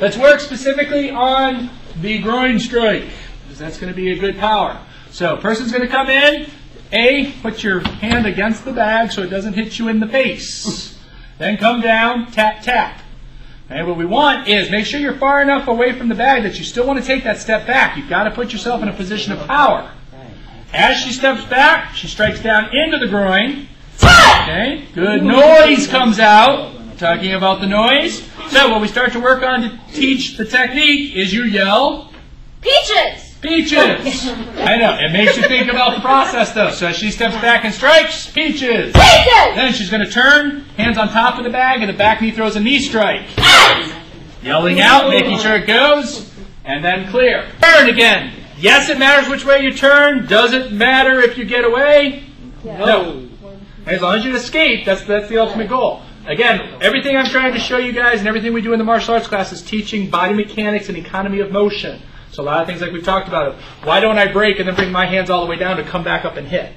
Let's work specifically on the groin strike, because that's going to be a good power. So, person's going to come in. A, put your hand against the bag so it doesn't hit you in the face. Then come down, tap, tap. And what we want is make sure you're far enough away from the bag that you still want to take that step back. You've got to put yourself in a position of power. As she steps back, she strikes down into the groin. Okay, good noise comes out. Talking about the noise. So what we start to work on to teach the technique is you yell, "Peaches! Peaches!" I know, it makes you think about the process though. So as she steps back and strikes, peaches! Peaches! Then she's going to turn, hands on top of the bag, and the back knee throws a knee strike. Yelling out, making sure it goes, and then clear. Turn again. Yes, it matters which way you turn. Does it matter if you get away? No. As long as you escape, that's the ultimate goal. Again, everything I'm trying to show you guys and everything we do in the martial arts class is teaching body mechanics and economy of motion. So a lot of things like we've talked about. Why don't I break and then bring my hands all the way down to come back up and hit?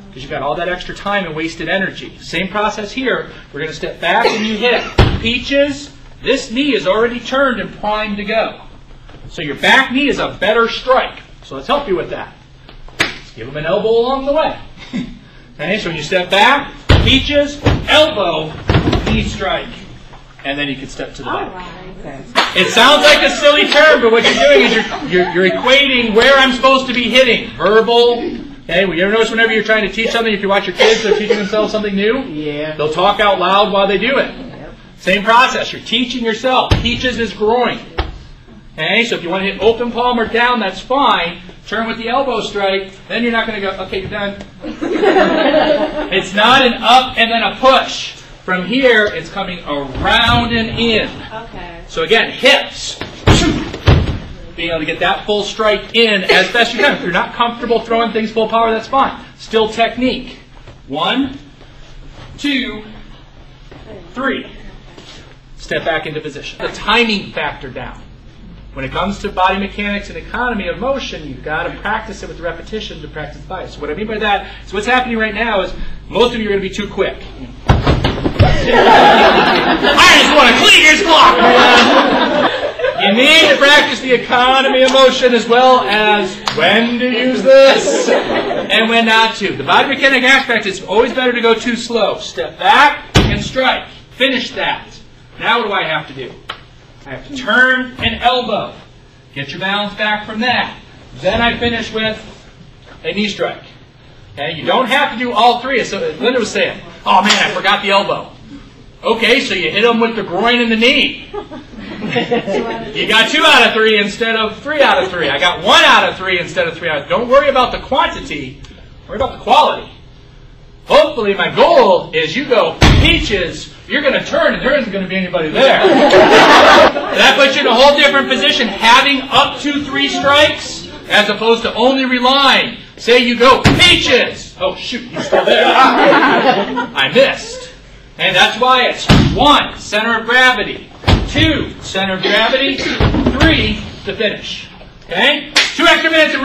Because you've got all that extra time and wasted energy. Same process here. We're going to step back and you hit. Peaches, this knee is already turned and primed to go. So your back knee is a better strike. So let's help you with that. Let's give them an elbow along the way. Okay, so when you step back, peaches, elbow, knee strike. And then you can step to the back. It sounds like a silly term, but what you're doing is you're equating where I'm supposed to be hitting. Verbal. Okay, well, you ever notice whenever you're trying to teach something, if you watch your kids, they're teaching themselves something new? Yeah. They'll talk out loud while they do it. Yep. Same process. You're teaching yourself. Peaches is groin. Okay, so if you want to hit open palm or down, that's fine. Turn with the elbow strike. Then you're not going to go, okay, you're done. It's not an up and then a push. From here, it's coming around and in. Okay. So again, hips. Being able to get that full strike in as best you can. If you're not comfortable throwing things full power, that's fine. Still technique. 1, 2, 3. Step back into position. The timing factor down. When it comes to body mechanics and economy of motion, you've got to practice it with repetition to practice bias. So what I mean by that, so what's happening right now is most of you are going to be too quick. I just want to clean your clock! You need to practice the economy of motion as well as when to use this and when not to. The body mechanic aspect is always better to go too slow. Step back and strike. Finish that. Now what do I have to do? I have to turn and elbow. Get your balance back from that. Then I finish with a knee strike. Okay, you don't have to do all three. So Linda was saying, oh man, I forgot the elbow. Okay, so you hit them with the groin and the knee. You got 2 out of 3 instead of 3 out of 3. I got 1 out of 3 instead of 3 out of 3. Don't worry about the quantity. Worry about the quality. Hopefully my goal is you go peaches, you're going to turn and there isn't going to be anybody there. That puts you in a whole different position, having up to 3 strikes as opposed to only relying. Say you go peaches. Oh shoot, he's still there. I missed. And that's why it's 1, center of gravity. 2, center of gravity. 3, to finish. Okay? 2 extra minutes of